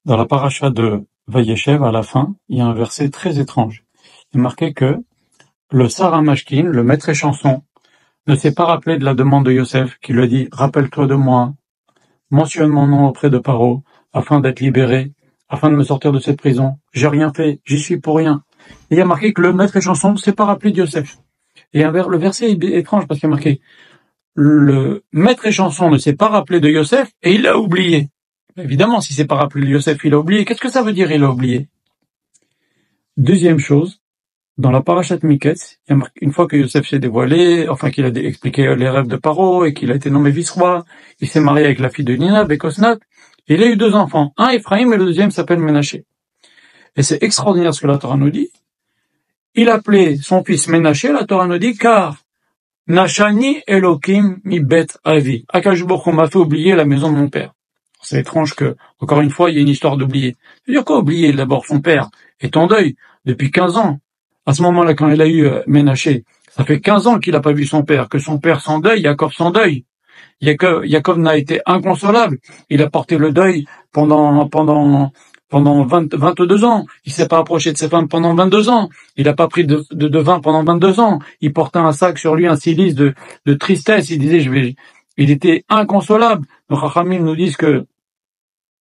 Dans la paracha de Vayeshev, à la fin, il y a un verset très étrange. Il est marqué que le Sarah Mashkin, le maître échanson, ne s'est pas rappelé de la demande de Yosef, qui lui a dit « Rappelle-toi de moi, mentionne mon nom auprès de Paro, afin d'être libéré, afin de me sortir de cette prison. J'ai rien fait, j'y suis pour rien. » Et il y a marqué que le maître échanson ne s'est pas rappelé de Yosef. Et le verset est étrange parce qu'il y a marqué « Le maître échanson ne s'est pas rappelé de Yosef et il l'a oublié. » Évidemment, si c'est pas rappelé de Yosef, il a oublié. Qu'est-ce que ça veut dire, il a oublié? Deuxième chose, dans la parashat Miketz, une fois que Yosef s'est dévoilé, enfin qu'il a expliqué les rêves de Paro et qu'il a été nommé vice-roi, il s'est marié avec la fille de Nina, Bekosnat, et il a eu deux enfants, un Ephraim et le deuxième s'appelle Ménaché. Et c'est extraordinaire ce que la Torah nous dit. Il appelait son fils Ménaché, la Torah nous dit, car Nashani Elokim mi bet avi. Akadosh Baruch Hu m'a fait oublier la maison de mon père. C'est étrange que, encore une fois, il y a une histoire d'oublier. C'est-à-dire quoi oublier? D'abord, son père est en deuil depuis 15 ans. À ce moment-là, quand il a eu Ménaché, ça fait 15 ans qu'il n'a pas vu son père, que son père s'endeuille, Yaakov s'endeuille. Yaakov n'a été inconsolable. Il a porté le deuil pendant 22 ans. Il s'est pas approché de ses femmes pendant 22 ans. Il n'a pas pris de vin pendant 22 ans. Il portait un sac sur lui, un cilice de tristesse. Il disait, il était inconsolable. Nos Chachamim nous disent que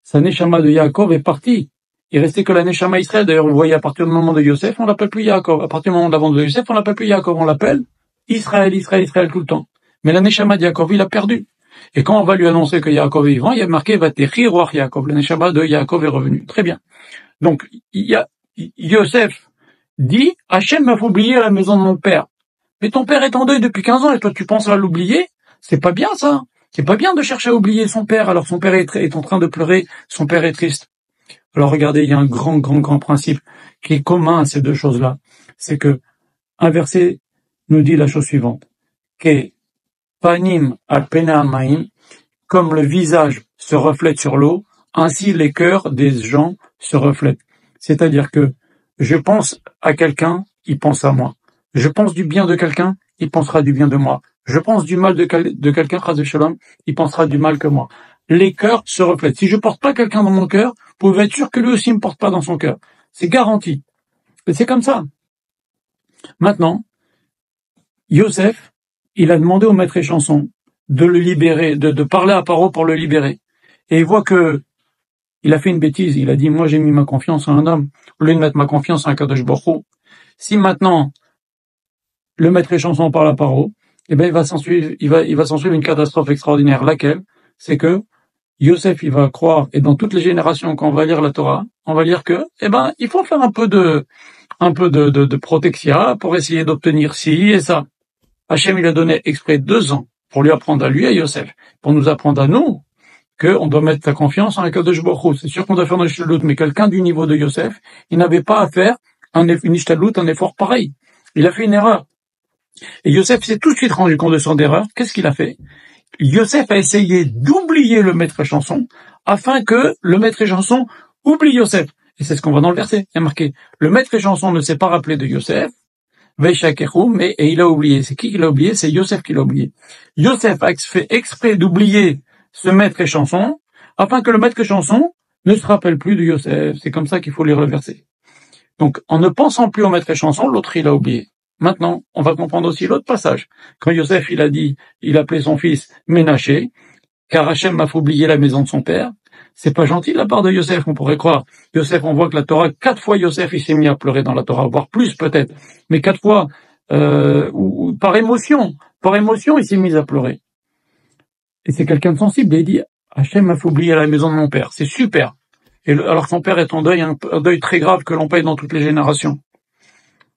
sa Neshama de Yaakov est partie. Il restait que la Neshama Israël. D'ailleurs, vous voyez, à partir du moment de Yosef, on l'appelle plus Yaakov. À partir du moment d'avant de Yosef, on l'appelle plus Yaakov. On l'appelle Israël, Israël, Israël tout le temps. Mais la Neshama de Yaakov, il a perdu. Et quand on va lui annoncer que Yaakov est vivant, il y a marqué Vatechi Roach Yaakov. La Neshama de Yaakov est revenue. Très bien. Donc, Yosef dit, Hachem m'a fait oublier la maison de mon père. Mais ton père est en deuil depuis 15 ans et toi tu penses à l'oublier? C'est pas bien ça. C'est pas bien de chercher à oublier son père alors son père est en train de pleurer, son père est triste. Alors regardez, il y a un grand principe qui est commun à ces deux choses-là. C'est que un verset nous dit la chose suivante. Que panim al pena maim, comme le visage se reflète sur l'eau, ainsi les cœurs des gens se reflètent. C'est-à-dire que je pense à quelqu'un, il pense à moi. Je pense du bien de quelqu'un, il pensera du bien de moi. Je pense du mal de quelqu'un, Chas v'Shalom, il pensera du mal que moi. Les cœurs se reflètent. Si je porte pas quelqu'un dans mon cœur, vous pouvez être sûr que lui aussi me porte pas dans son cœur. C'est garanti. Et c'est comme ça. Maintenant, Yosef, il a demandé au maître échanson de le libérer, de parler à Paro pour le libérer. Et il voit que il a fait une bêtise. Il a dit, moi j'ai mis ma confiance en un homme, au lieu de mettre ma confiance en un Kadosh Baruch Hu. Si maintenant, le maître échanson parle à Paro, eh ben, il va s'en suivre une catastrophe extraordinaire. Laquelle? C'est que Yosef, il va croire, et dans toutes les générations, quand on va lire la Torah, on va lire que, eh ben, il faut faire un peu de protection pour essayer d'obtenir ci et ça. Hachem, il a donné exprès 2 ans pour lui apprendre à lui, à Yosef, pour nous apprendre à nous, qu'on doit mettre sa confiance en Akadosh Baruch Hu. C'est sûr qu'on doit faire une ishtadlut, mais quelqu'un du niveau de Yosef, il n'avait pas à faire une ishtadlut, un effort pareil. Il a fait une erreur. Et Yosef s'est tout de suite rendu compte de son erreur. Qu'est-ce qu'il a fait? Yosef a essayé d'oublier le maître échanson afin que le maître échanson oublie Yosef. Et c'est ce qu'on voit dans le verset. Il y a marqué, le maître échanson ne s'est pas rappelé de Yosef, et il a oublié. C'est qui l'a oublié? C'est Yosef qui l'a oublié. Yosef a fait exprès d'oublier ce maître échanson afin que le maître échanson ne se rappelle plus de Yosef. C'est comme ça qu'il faut lire le verset. Donc, en ne pensant plus au maître échanson, l'autre il a oublié. Maintenant, on va comprendre aussi l'autre passage. Quand Yosef, il appelait son fils Ménaché, car Hachem m'a fait oublier la maison de son père. C'est pas gentil de la part de Yosef, on pourrait croire. Yosef, on voit que la Torah, 4 fois Yosef, il s'est mis à pleurer dans la Torah, voire plus peut-être. Mais 4 fois, ou par émotion, il s'est mis à pleurer. Et c'est quelqu'un de sensible, et il dit, Hachem m'a fait oublier la maison de mon père. C'est super. Alors son père est en deuil, un deuil très grave que l'on paye dans toutes les générations.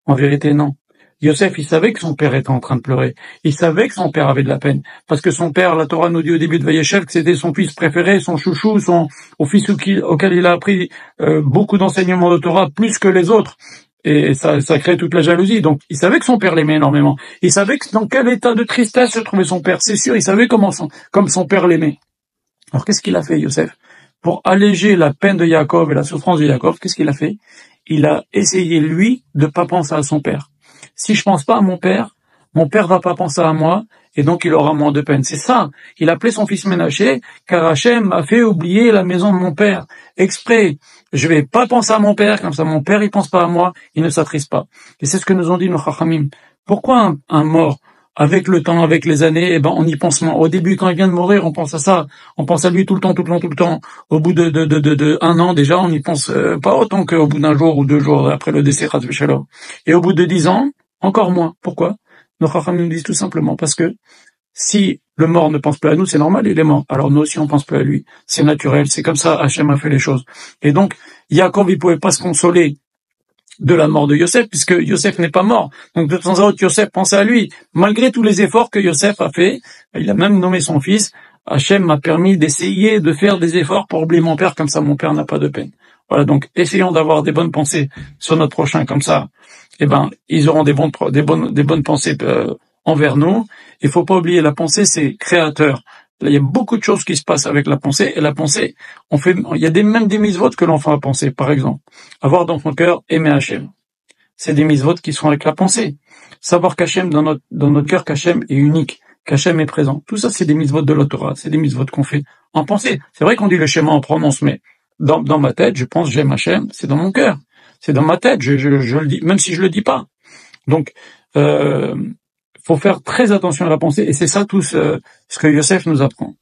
En vérité, non. Yosef, il savait que son père était en train de pleurer. Il savait que son père avait de la peine. Parce que son père, la Torah nous dit au début de Vayeshev que c'était son fils préféré, son chouchou, au fils auquel il a appris beaucoup d'enseignements de Torah, plus que les autres. Et ça crée toute la jalousie. Donc, il savait que son père l'aimait énormément. Il savait dans quel état de tristesse se trouvait son père. C'est sûr, il savait comme son père l'aimait. Alors, qu'est-ce qu'il a fait, Yosef? Pour alléger la peine de Yaakov et la souffrance de Yaakov, qu'est-ce qu'il a fait? Il a essayé, lui, de pas penser à son père. Si je pense pas à mon père, mon père va pas penser à moi, et donc il aura moins de peine. C'est ça. Il appelait son fils Ménaché, car Hachem m'a fait oublier la maison de mon père. Exprès. Je vais pas penser à mon père, comme ça mon père il pense pas à moi, il ne s'attriste pas. Et c'est ce que nous ont dit nos chachamim. Pourquoi un mort, avec le temps, avec les années, eh ben, on y pense moins. Au début, quand il vient de mourir, on pense à ça. On pense à lui tout le temps, tout le temps, tout le temps. Au bout de un an, déjà, on n'y pense pas autant qu'au bout d'un jour ou 2 jours après le décès, Chas v'Shalom. Et au bout de 10 ans, encore moins. Pourquoi? Nos chachamim nous disent tout simplement parce que si le mort ne pense plus à nous, c'est normal, il est mort. Alors nous aussi, on pense plus à lui. C'est naturel, c'est comme ça, Hachem a fait les choses. Et donc, Yaakov, il pouvait pas se consoler de la mort de Yosef, puisque Yosef n'est pas mort. Donc de temps à autre, Yosef pensait à lui. Malgré tous les efforts que Yosef a fait, il a même nommé son fils, Hachem m'a permis d'essayer de faire des efforts pour oublier mon père, comme ça mon père n'a pas de peine. Voilà, donc essayons d'avoir des bonnes pensées sur notre prochain, comme ça, eh ben, ils auront des bonnes pensées envers nous. Il faut pas oublier, la pensée, c'est créateur. Là, il y a beaucoup de choses qui se passent avec la pensée, et la pensée, il y a même des mitzvot que l'on fait à penser, par exemple. Avoir dans son cœur, aimer Hachem. C'est des mitzvot qui sont avec la pensée. Savoir qu'Hachem, dans notre cœur, qu'Hachem est unique, qu'Hachem est présent. Tout ça, c'est des mitzvot de la Torah, c'est des mitzvot qu'on fait en pensée. C'est vrai qu'on dit le schéma en prononce, mais dans ma tête, je pense, j'aime Hachem, c'est dans mon cœur. C'est dans ma tête, je le dis, même si je le dis pas. Donc, faut faire très attention à la pensée, et c'est ça tout ce que Yosef nous apprend.